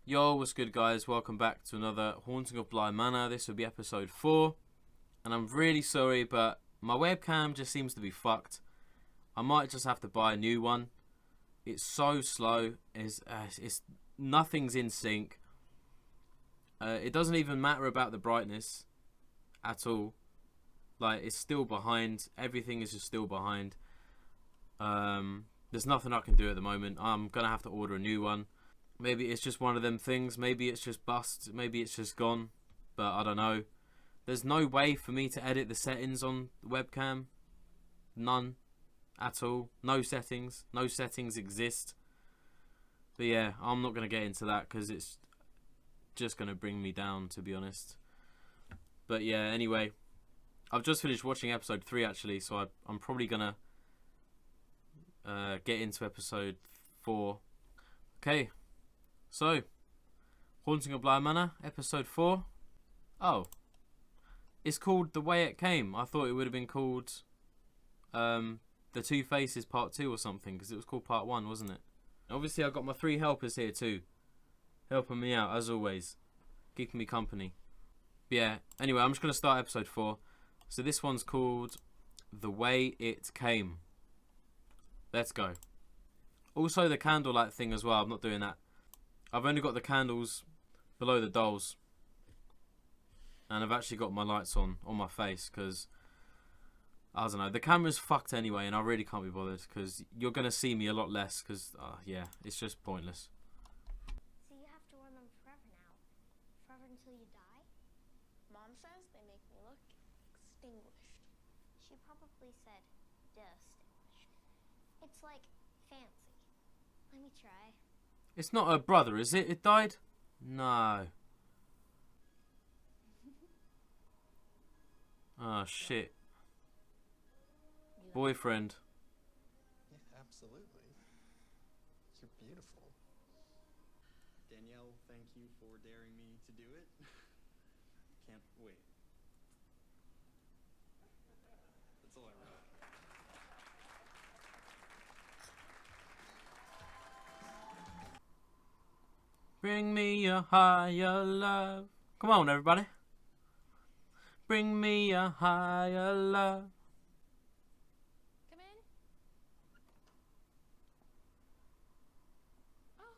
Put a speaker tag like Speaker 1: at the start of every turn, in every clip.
Speaker 1: Yo, what's good guys? Welcome back to another Haunting of Bly Manor. This will be episode 4. And I'm really sorry, but my webcam just seems to be fucked. I might just have to buy a new one. It's so slow. It's nothing's in sync. It doesn't even matter about the brightness at all. Like, it's still behind. Everything is just still behind. There's nothing I can do at the moment. I'm going to have to order a new one. Maybe it's just one of them things. Maybe it's just bust. Maybe it's just gone. But I don't know. There's no way for me to edit the settings on the webcam. None. At all. No settings. No settings exist. But yeah, I'm not going to get into that because it's just going to bring me down, to be honest. But yeah, anyway. I've just finished watching episode 3 actually. So I'm probably going to get into episode 4. Okay. So, Haunting of Bly Manor, episode 4. Oh. It's called The Way It Came. I thought it would have been called The Two Faces Part 2 or something, because it was called Part 1, wasn't it? Obviously, I've got my 3 helpers here too. Helping me out, as always. Keeping me company. But yeah, anyway, I'm just going to start episode 4. So this one's called The Way It Came. Let's go. Also, the candlelight thing as well. I'm not doing that. I've only got the candles below the dolls. And I've actually got my lights on my face because, I don't know, the camera's fucked anyway and I really can't be bothered because you're going to see me a lot less because, yeah, it's just pointless.
Speaker 2: So you have to wear them forever now? Forever until you die?
Speaker 3: Mom says they make me look extinguished.
Speaker 2: She probably said distinguished. It's like fancy. Let me try.
Speaker 1: It's not her brother, is it? It died? No. Oh, shit. Boyfriend.
Speaker 4: Yeah, absolutely. You're beautiful.
Speaker 5: Danielle, thank you for daring me to do it. Can't wait. That's all I wrote.
Speaker 1: Bring me a higher love. Come on, everybody. Bring me a higher love.
Speaker 3: Come in. Oh.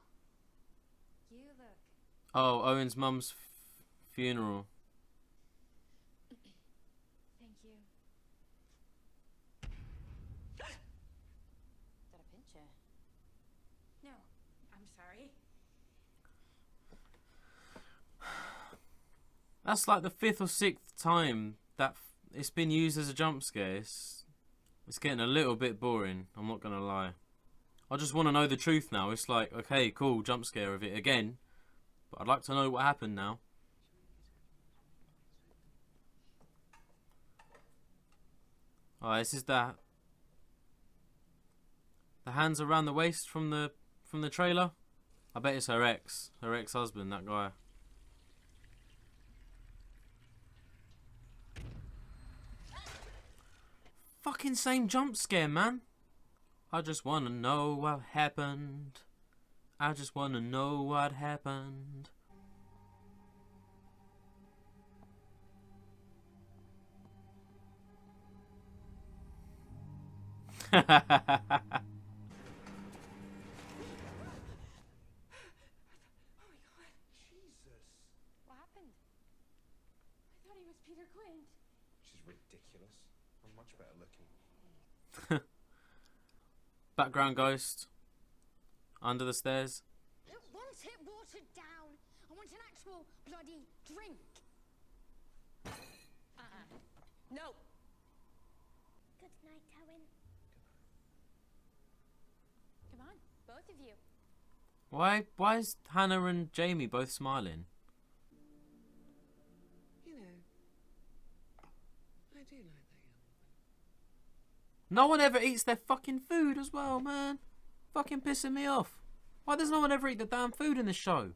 Speaker 3: You look.
Speaker 1: Oh, Owen's mum's funeral.
Speaker 3: Thank you. Did I pinch you? No. I'm sorry.
Speaker 1: That's like the 5th or 6th time that it's been used as a jump scare. It's getting a little bit boring, I'm not going to lie. I just want to know the truth now. It's like, okay, cool, jump scare of it again. But I'd like to know what happened now. Oh, this is the hands around the waist from the trailer. I bet it's her ex-husband, that guy. Fucking same jump scare, man. I just wanna know what happened. I just wanna know what happened.
Speaker 3: What happened? I thought he was Peter Quint.
Speaker 4: She's ridiculous. I'm much better looking.
Speaker 1: Background ghost. Under the stairs.
Speaker 2: I don't want it watered down. I want an actual bloody drink.
Speaker 3: No.
Speaker 2: Good night, Owen.
Speaker 3: Come on, both of you.
Speaker 1: Why is Hannah and Jamie both smiling?
Speaker 4: You know, I do like that young woman.
Speaker 1: No one ever eats their fucking food as well, man. Fucking pissing me off. Why does no one ever eat the damn food in the show?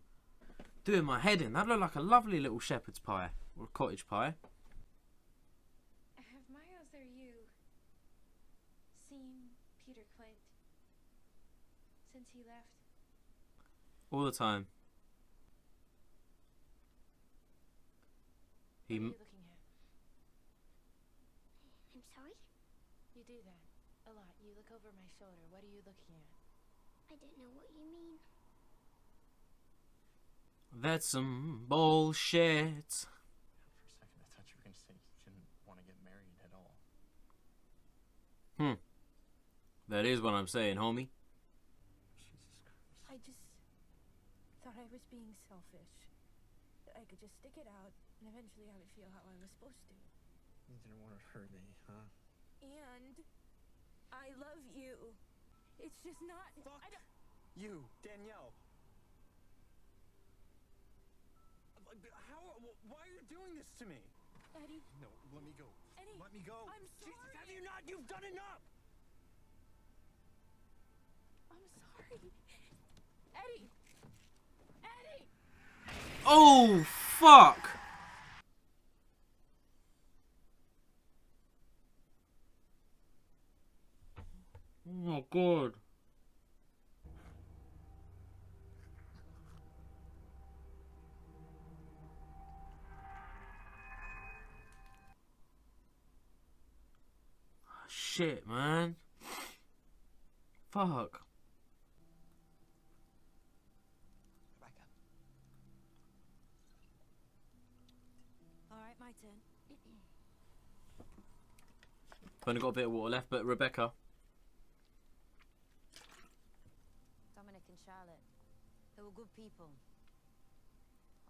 Speaker 1: Doing my head in. That looked like a lovely little shepherd's pie. Or a cottage pie.
Speaker 3: Have Miles or you seen Peter Quint? since he left?
Speaker 1: All the time. He.
Speaker 6: What are you looking at?
Speaker 2: I'm sorry?
Speaker 6: You do that a lot. You look over my shoulder. What are you looking at?
Speaker 2: I don't know what you mean.
Speaker 1: That's some bullshit.
Speaker 4: For a second, I thought you were going to say you didn't want to get married at all.
Speaker 1: That is what I'm saying, homie.
Speaker 4: Jesus Christ.
Speaker 6: I just thought I was being selfish. That I could just stick it out and eventually I would feel how I was supposed to.
Speaker 4: You didn't want to hurt me, huh?
Speaker 6: And I love you. It's just not.
Speaker 4: Fuck
Speaker 6: I don't.
Speaker 4: you, Danielle. Why are you doing this to me?
Speaker 6: Eddie,
Speaker 4: No, let me go.
Speaker 6: Eddie,
Speaker 4: Let me go.
Speaker 6: I'm
Speaker 4: Jesus,
Speaker 6: sorry.
Speaker 4: have you not? You've done enough.
Speaker 6: I'm sorry. Eddie! Eddie!
Speaker 1: Oh, fuck! Oh my god. Shit, man. Fuck.
Speaker 4: Rebecca.
Speaker 6: Alright, my turn.
Speaker 1: I've only got a bit of water left, but Rebecca.
Speaker 7: Dominic and Charlotte, they were good people.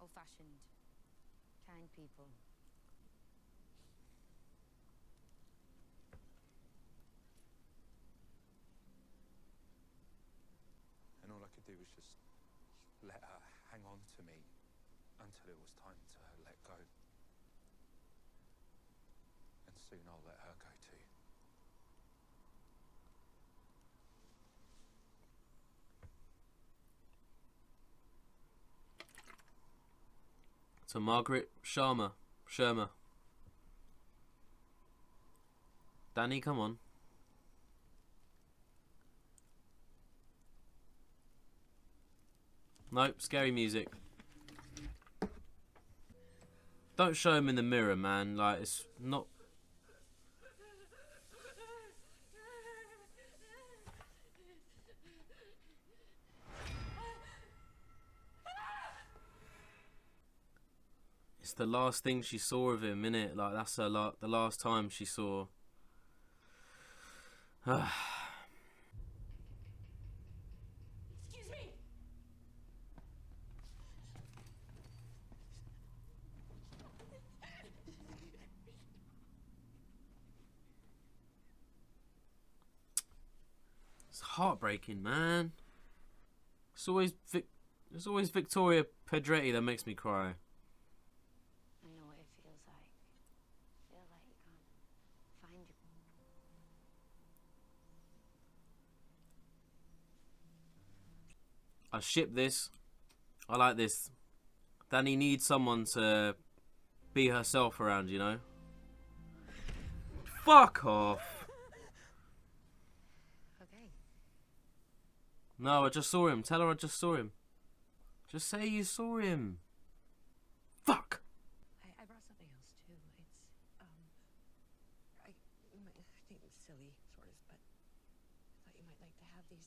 Speaker 7: Old-fashioned, kind people.
Speaker 8: And all I could do was just let her hang on to me until it was time to let go. And soon I'll let her go too.
Speaker 1: To Margaret Shermer. Danny, come on. Nope, scary music. Don't show him in the mirror, man. Like, it's not... It's the last thing she saw of him, innit? Like, that's her the last time she saw...
Speaker 6: Excuse me!
Speaker 1: It's heartbreaking, man. It's always Victoria Pedretti that makes me cry.
Speaker 7: I know what it feels like. Feel like you can't find your...
Speaker 1: I ship this. I like this. Danny needs someone to be herself around, you know? Fuck off.
Speaker 7: Okay.
Speaker 1: No, I just saw him. Tell her I just saw him. Just say you saw him. Fuck.
Speaker 9: I brought something else too. I think it's silly, sort of, but I thought you might like to have these.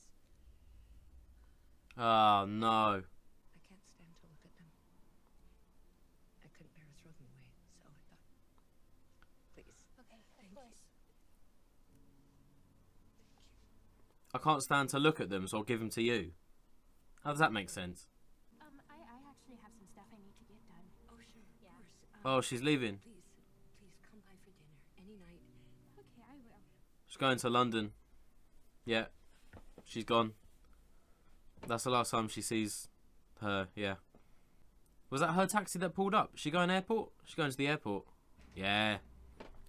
Speaker 1: Oh, no.
Speaker 9: I can't stand to look at them. I couldn't bear to throw them away, so I thought, please.
Speaker 6: Okay,
Speaker 9: Thank
Speaker 6: of course.
Speaker 1: I can't stand to look at them, so I'll give them to you. How does that make sense?
Speaker 6: I actually have some stuff I need to get done.
Speaker 9: Oh, sure, of course.
Speaker 1: Oh, she's leaving.
Speaker 9: Please come by for dinner any night.
Speaker 6: Okay, I will.
Speaker 1: She's going to London. Yeah. She's gone. That's the last time she sees her, yeah. Was that her taxi that pulled up? She going airport? She's going to the airport. Yeah.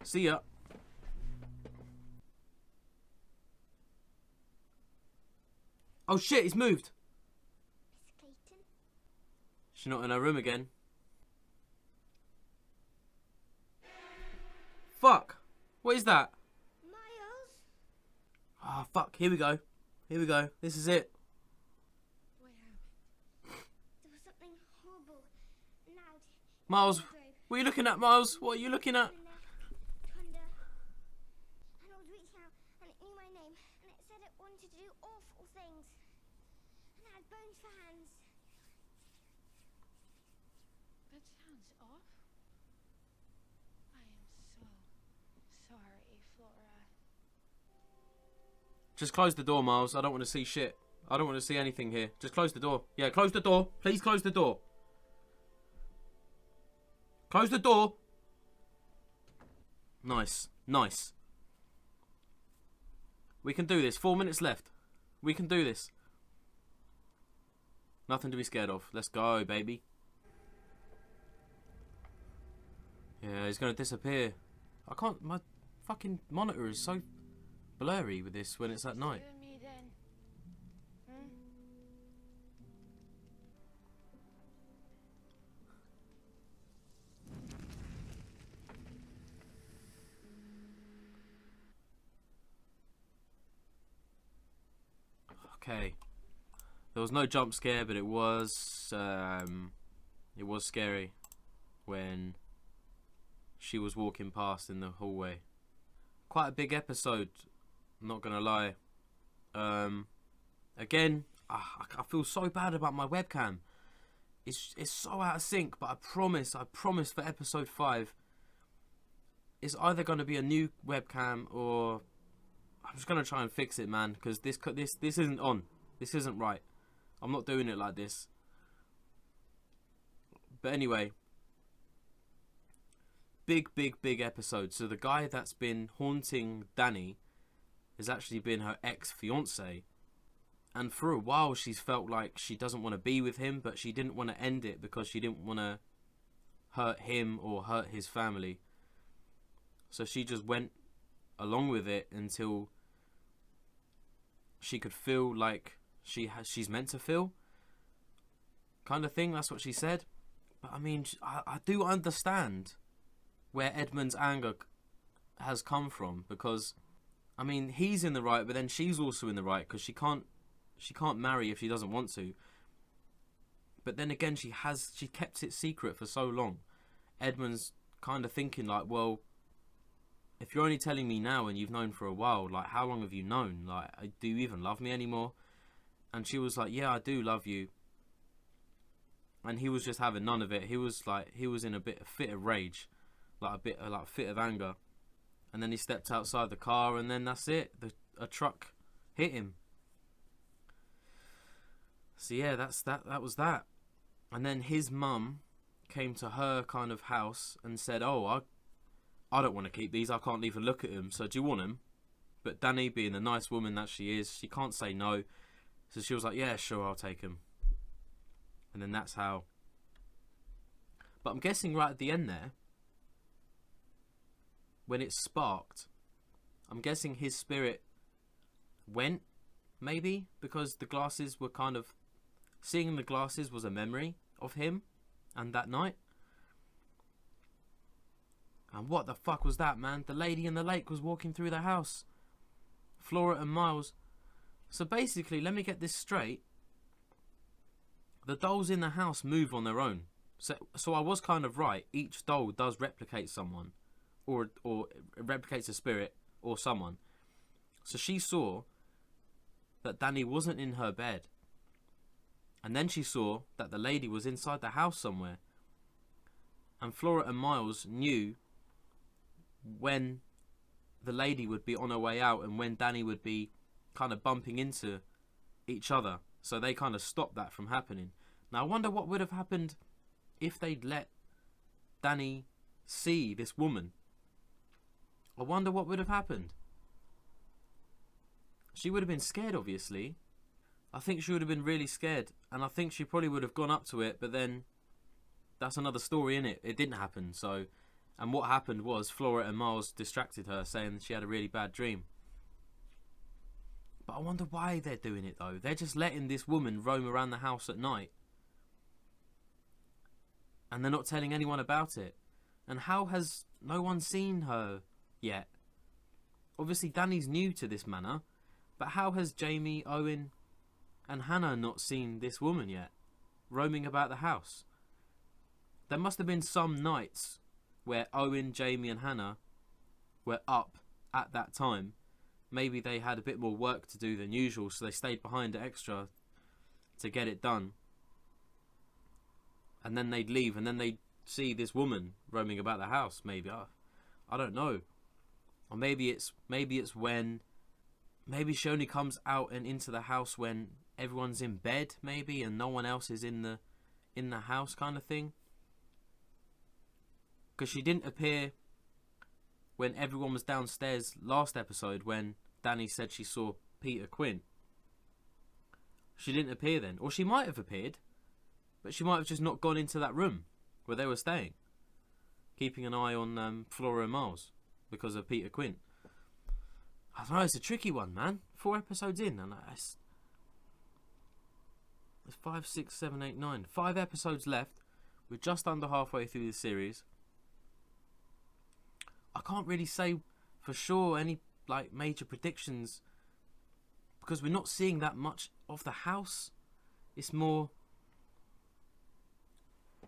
Speaker 1: See ya. Oh shit, he's moved.
Speaker 2: Miss Clayton?
Speaker 1: She's not in her room again. Fuck. What is that?
Speaker 2: Miles?
Speaker 1: Ah, fuck. Here we go. Here we go. This is it.
Speaker 9: What happened?
Speaker 2: There was something horrible. Loud.
Speaker 1: Miles, What are you looking at, Miles? What are you looking at?
Speaker 2: And it was reaching out and it knew my name and it said it wanted to do awful things. And it had bones for hands.
Speaker 7: That sounds off. I am so sorry, Flora.
Speaker 1: Just close the door, Miles. I don't want to see shit. I don't want to see anything here. Just close the door. Yeah, close the door. Please close the door. Close the door. Nice. Nice. We can do this. 4 minutes left. We can do this. Nothing to be scared of. Let's go, baby. Yeah, he's going to disappear. I can't... My fucking monitor is so blurry with this when it's at night.
Speaker 7: You and me then. Hmm?
Speaker 1: Okay. There was no jump scare, but it was scary when she was walking past in the hallway. Quite a big episode, I'm not gonna lie. Again, I feel so bad about my webcam. It's so out of sync, but I promise for episode 5, it's either gonna be a new webcam or I'm just gonna try and fix it, man, because this isn't on. This isn't right. I'm not doing it like this. But anyway, big episode. So the guy that's been haunting Dani has actually been her ex-fiance, and for a while she's felt like she doesn't want to be with him, but she didn't want to end it because she didn't want to hurt him or hurt his family. So she just went along with it until she could feel like she's meant to feel, kind of thing. That's what she said. But I mean, I do understand where Edmund's anger has come from, because I mean, he's in the right, but then she's also in the right, because she can't marry if she doesn't want to. But then again, she kept it secret for so long. Edmund's kind of thinking like, well, if you're only telling me now and you've known for a while, like, how long have you known? Like, do you even love me anymore? And she was like, yeah, I do love you. And he was just having none of it. He was in a fit of rage, like a fit of anger. And then he stepped outside the car, and then that's it. A truck hit him. So yeah, that was that. And then his mum came to her kind of house and said, oh, I don't want to keep these. I can't even look at them. So do you want them? But Dani, being the nice woman that she is, she can't say no. So she was like, yeah, sure, I'll take them. And then that's how. But I'm guessing right at the end there, when it sparked, I'm guessing his spirit went, maybe, because the glasses were kind of... Seeing the glasses was a memory of him and that night. And what the fuck was that, man? The lady in the lake was walking through the house. Flora and Miles. So basically, let me get this straight. The dolls in the house move on their own. So I was kind of right. Each doll does replicate someone. Or replicates a spirit or someone. So she saw that Dani wasn't in her bed. And then she saw that the lady was inside the house somewhere. And Flora and Miles knew when the lady would be on her way out and when Dani would be kind of bumping into each other. So they kind of stopped that from happening. Now I wonder what would have happened if they'd let Dani see this woman. I wonder what would have happened. She would have been scared, obviously. I think she would have been really scared. And I think she probably would have gone up to it, but then that's another story, innit? It didn't happen, so... And what happened was Flora and Miles distracted her, saying she had a really bad dream. But I wonder why they're doing it, though. They're just letting this woman roam around the house at night. And they're not telling anyone about it. And how has no one seen her yet? Obviously, Dani's new to this manor. But how has Jamie, Owen, and Hannah not seen this woman yet? Roaming about the house. There must have been some nights where Owen, Jamie and Hannah were up at that time, maybe they had a bit more work to do than usual, so they stayed behind extra to get it done. And then they'd leave, and then they'd see this woman roaming about the house. Maybe I don't know, or maybe it's when she only comes out and into the house when everyone's in bed, maybe, and no one else is in the house, kind of thing. Because she didn't appear when everyone was downstairs last episode when Danny said she saw Peter Quint. She didn't appear then. Or she might have appeared, but she might have just not gone into that room where they were staying, keeping an eye on Flora and Miles because of Peter Quint. I don't know, it's a tricky one, man. 4 episodes in, and it's 5, 6, 7, 8, 9. 5 episodes left. We're just under halfway through the series. I can't really say for sure any like major predictions because we're not seeing that much of the house. It's more.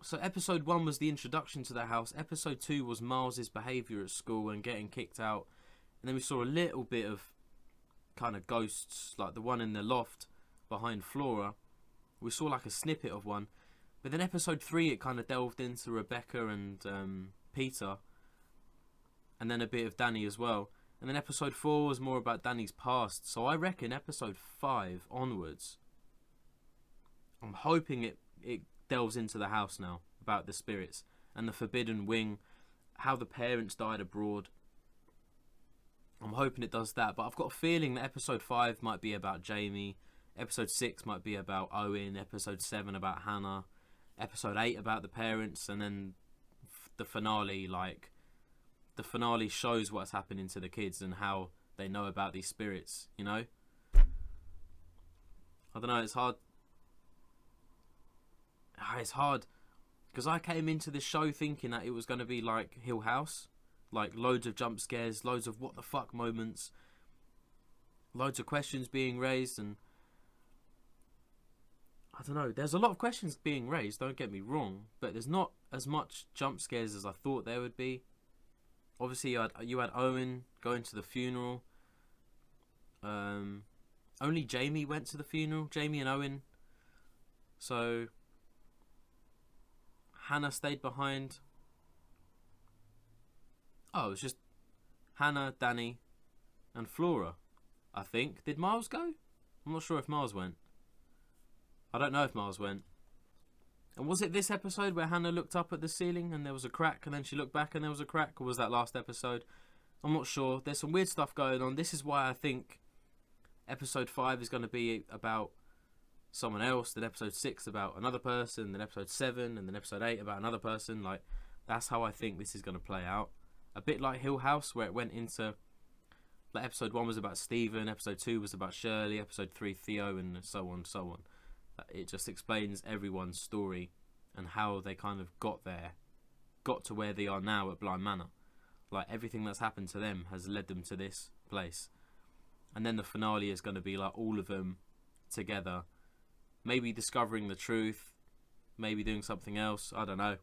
Speaker 1: So episode 1 was the introduction to the house. Episode 2 was Miles's behaviour at school and getting kicked out. And then we saw a little bit of kind of ghosts, like the one in the loft behind Flora. We saw like a snippet of one. But then episode 3 it kind of delved into Rebecca and Peter. And then a bit of Danny as well. And then episode 4 was more about Danny's past. So I reckon episode 5 onwards, I'm hoping it delves into the house now, about the spirits and the forbidden wing, how the parents died abroad. I'm hoping it does that. But I've got a feeling that episode 5 might be about Jamie. Episode 6 might be about Owen. Episode 7 about Hannah. Episode 8 about the parents. And then the finale, like... The finale shows what's happening to the kids and how they know about these spirits, you know? I don't know, it's hard. It's hard. Because I came into this show thinking that it was going to be like Hill House. Like loads of jump scares, loads of what the fuck moments. Loads of questions being raised and... I don't know, there's a lot of questions being raised, don't get me wrong. But there's not as much jump scares as I thought there would be. Obviously, you had Owen going to the funeral. Only Jamie went to the funeral. Jamie and Owen. So Hannah stayed behind. Oh, it was just Hannah, Danny, and Flora, I think. Did Miles go? I'm not sure if Miles went. I don't know if Miles went. And was it this episode where Hannah looked up at the ceiling and there was a crack and then she looked back and there was a crack? Or was that last episode? I'm not sure. There's some weird stuff going on. This is why I think episode 5 is going to be about someone else. Then episode 6 about another person. Then episode 7 and then episode 8 about another person. Like, that's how I think this is going to play out. A bit like Hill House, where it went into... Like episode 1 was about Stephen. Episode 2 was about Shirley. Episode 3 Theo, and so on, so on. It just explains everyone's story and how they kind of got there, got to where they are now at Bly Manor. Like, everything that's happened to them has led them to this place. And then the finale is going to be like all of them together, maybe discovering the truth, maybe doing something else, I don't know.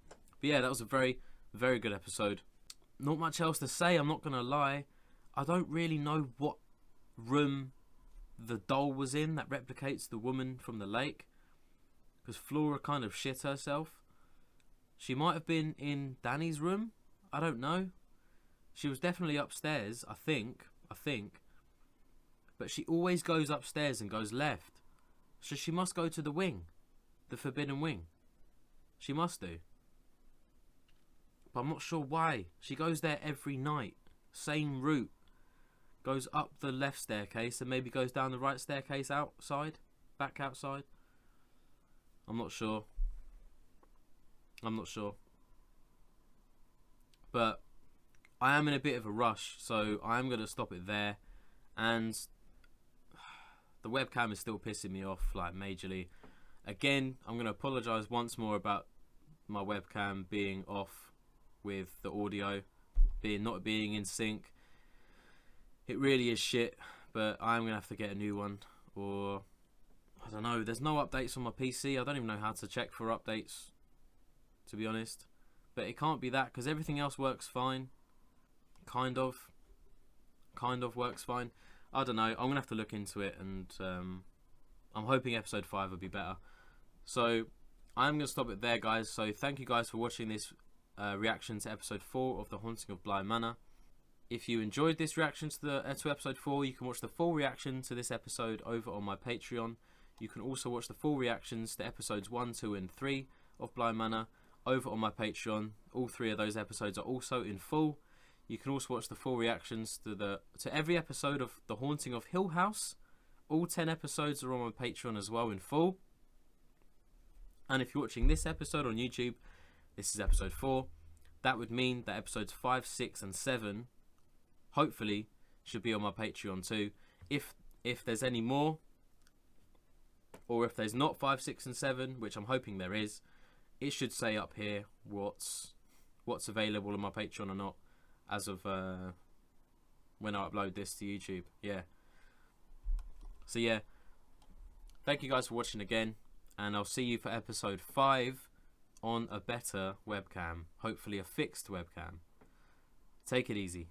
Speaker 1: But yeah, that was a very, very good episode. Not much else to say, I'm not going to lie. I don't really know what room the doll was in that replicates the woman from the lake, because Flora kind of shit herself. She might have been in Danny's room, I don't know. She was definitely upstairs, I think, but she always goes upstairs and goes left, so she must go to the wing, the forbidden wing. She must do, but I'm not sure why. She goes there every night, same route. Goes up the left staircase and maybe goes down the right staircase outside, back outside. I'm not sure. But I am in a bit of a rush, so I am going to stop it there. And the webcam is still pissing me off, like, majorly. Again, I'm going to apologise once more about my webcam being off with the audio, not being in sync. It really is shit, but I'm going to have to get a new one. Or, I don't know, there's no updates on my PC. I don't even know how to check for updates, to be honest. but it can't be that because everything else works fine. Kind of works fine. I don't know. I'm gonna have to look into it, and I'm hoping episode 5 will be better. So I'm gonna stop it there, guys. So thank you guys for watching this reaction to episode 4 of The Haunting of Bly Manor. If you enjoyed this reaction to episode 4, you can watch the full reaction to this episode over on my Patreon. You can also watch the full reactions to episodes 1, 2 and 3 of Bly Manor over on my Patreon. All 3 of those episodes are also in full. You can also watch the full reactions to every episode of The Haunting of Hill House. All 10 episodes are on my Patreon as well in full. And if you're watching this episode on YouTube, this is episode 4. That would mean that episodes 5, 6 and 7 hopefully should be on my Patreon too. If there's any more, or if there's not 5, 6 and 7, which I'm hoping there is, it should say up here what's available on my Patreon or not as of when I upload this to YouTube. Yeah. So yeah, thank you guys for watching again, and I'll see you for episode 5 on a better webcam, hopefully a fixed webcam. Take it easy.